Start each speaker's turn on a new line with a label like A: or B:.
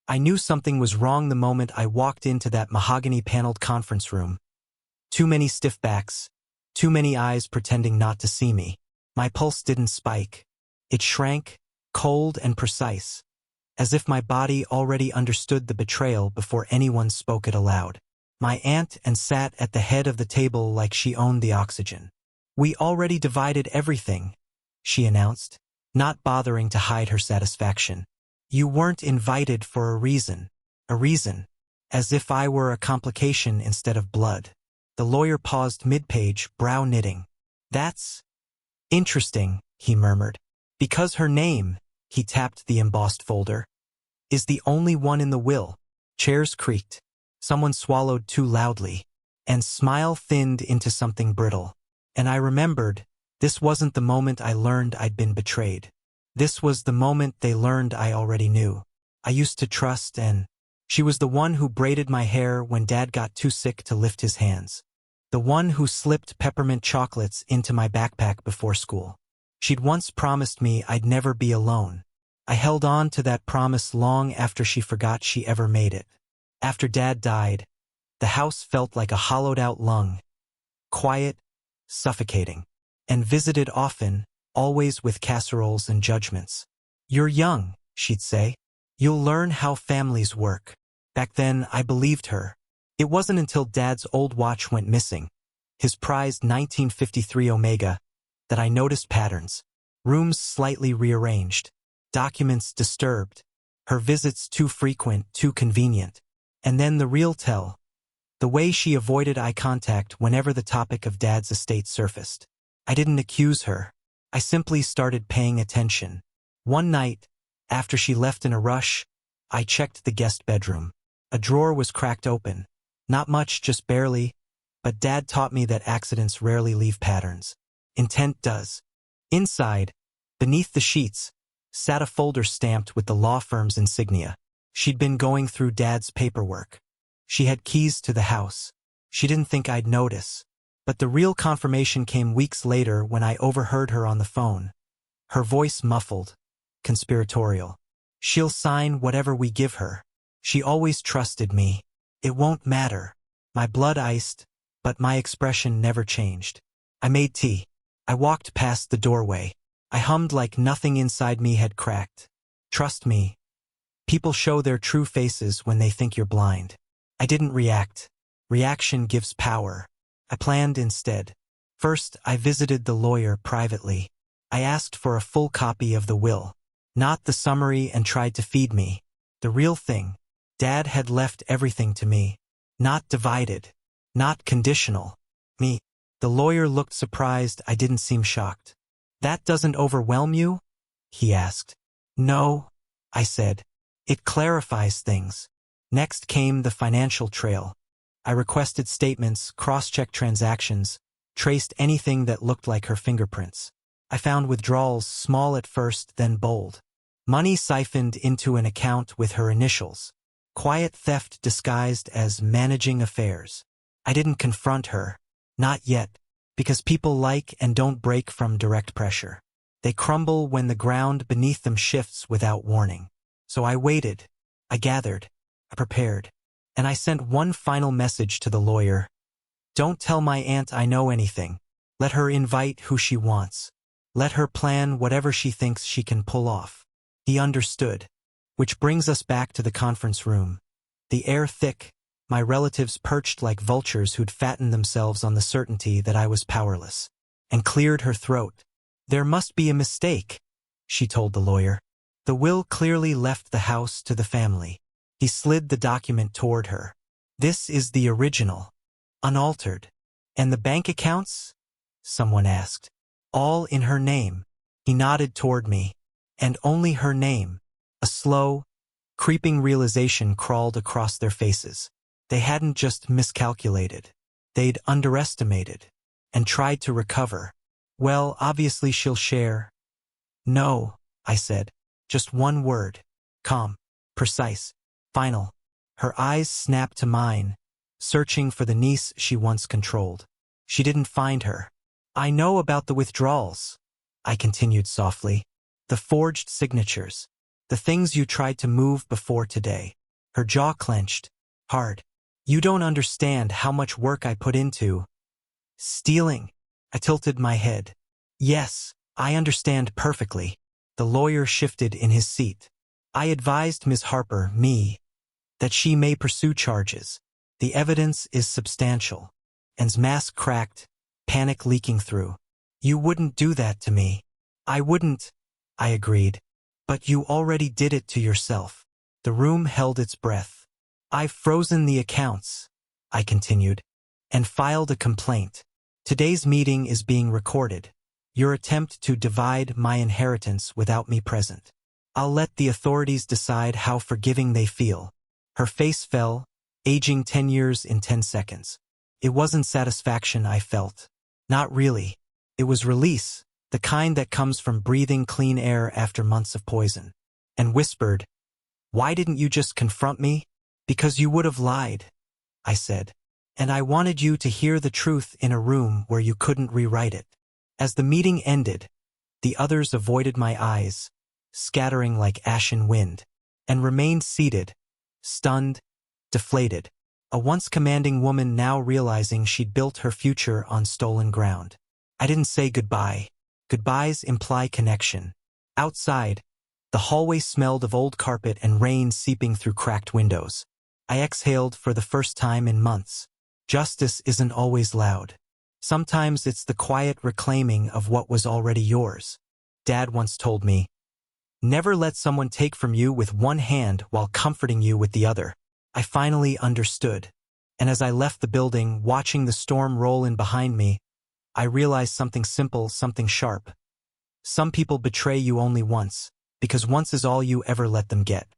A: I knew something was wrong the moment I walked into that mahogany-paneled conference room. Too many stiff backs, too many eyes pretending not to see me. My pulse didn't spike. It shrank, cold and precise, as if my body already understood the betrayal before anyone spoke it aloud. My aunt sat at the head of the table like she owned the oxygen. "We already divided everything," she announced, not bothering to hide her satisfaction. "You weren't invited for a reason, as if I were a complication instead of blood." The lawyer paused mid-page, brow knitting. "That's interesting," he murmured. "Because her name," he tapped the embossed folder, "is the only one in the will." Chairs creaked. Someone swallowed too loudly, and smile thinned into something brittle. And I remembered, this wasn't the moment I learned I'd been betrayed. This was the moment they learned I already knew. I used to trust, and she was the one who braided my hair when Dad got too sick to lift his hands. The one who slipped peppermint chocolates into my backpack before school. She'd once promised me I'd never be alone. I held on to that promise long after she forgot she ever made it. After Dad died, the house felt like a hollowed-out lung. Quiet, suffocating, and visited often, always with casseroles and judgments. "You're young," she'd say. "You'll learn how families work." Back then, I believed her. It wasn't until Dad's old watch went missing, his prized 1953 Omega, that I noticed patterns. Rooms slightly rearranged, documents disturbed, her visits too frequent, too convenient. And then the real tell, the way she avoided eye contact whenever the topic of Dad's estate surfaced. I didn't accuse her. I simply started paying attention. One night, after she left in a rush, I checked the guest bedroom. A drawer was cracked open. Not much, just barely, but Dad taught me that accidents rarely leave patterns. Intent does. Inside, beneath the sheets, sat a folder stamped with the law firm's insignia. She'd been going through Dad's paperwork. She had keys to the house. She didn't think I'd notice. But the real confirmation came weeks later when I overheard her on the phone. Her voice muffled, conspiratorial. "She'll sign whatever we give her. She always trusted me. It won't matter." My blood iced, but my expression never changed. I made tea. I walked past the doorway. I hummed like nothing inside me had cracked. "Trust me. People show their true faces when they think you're blind." I didn't react. Reaction gives power. I planned instead. First, I visited the lawyer privately. I asked for a full copy of the will. Not the summary and tried to feed me. The real thing. Dad had left everything to me. Not divided. Not conditional. Me. The lawyer looked surprised. I didn't seem shocked. "That doesn't overwhelm you?" he asked. "No," I said. "It clarifies things." Next came the financial trail. I requested statements, cross-checked transactions, traced anything that looked like her fingerprints. I found withdrawals, small at first, then bold. Money siphoned into an account with her initials. Quiet theft disguised as managing affairs. I didn't confront her. Not yet. Because people like and don't break from direct pressure. They crumble when the ground beneath them shifts without warning. So I waited. I gathered. I prepared. And I sent one final message to the lawyer. "Don't tell my aunt I know anything. Let her invite who she wants. Let her plan whatever she thinks she can pull off." He understood. Which brings us back to the conference room. The air thick, my relatives perched like vultures who'd fattened themselves on the certainty that I was powerless. And cleared her throat. "There must be a mistake," she told the lawyer. "The will clearly left the house to the family." He slid the document toward her. "This is the original. Unaltered." "And the bank accounts?" someone asked. "All in her name." He nodded toward me. "And only her name." A slow, creeping realization crawled across their faces. They hadn't just miscalculated. They'd underestimated. And tried to recover. "Well, obviously she'll share." "No," I said. "Just one word. Calm. Precise. Final." Her eyes snapped to mine, searching for the niece she once controlled. She didn't find her. "I know about the withdrawals," I continued softly. "The forged signatures. The things you tried to move before today. Her jaw clenched. Hard. You don't understand how much work I put into stealing. I tilted my head. Yes, I understand perfectly. The lawyer shifted in his seat. I advised Ms. Harper, that she may pursue charges. The evidence is substantial. Anne's mask cracked, panic leaking through. You wouldn't do that to me. I wouldn't, I agreed. But you already did it to yourself. The room held its breath. I've frozen the accounts, I continued, and filed a complaint. Today's meeting is being recorded. Your attempt to divide my inheritance without me present. I'll let the authorities decide how forgiving they feel. Her face fell, aging 10 years in 10 seconds. It wasn't satisfaction I felt. Not really. It was release, the kind that comes from breathing clean air after months of poison. And whispered, "Why didn't you just confront me?" "Because you would have lied," I said. "And I wanted you to hear the truth in a room where you couldn't rewrite it." As the meeting ended, the others avoided my eyes, scattering like ashen wind, and remained seated, stunned, deflated. A once commanding woman now realizing she'd built her future on stolen ground. I didn't say goodbye. Goodbyes imply connection. Outside, the hallway smelled of old carpet and rain seeping through cracked windows. I exhaled for the first time in months. Justice isn't always loud. Sometimes it's the quiet reclaiming of what was already yours. Dad once told me, "Never let someone take from you with one hand while comforting you with the other." I finally understood. And as I left the building, watching the storm roll in behind me, I realized something simple, something sharp. Some people betray you only once, because once is all you ever let them get.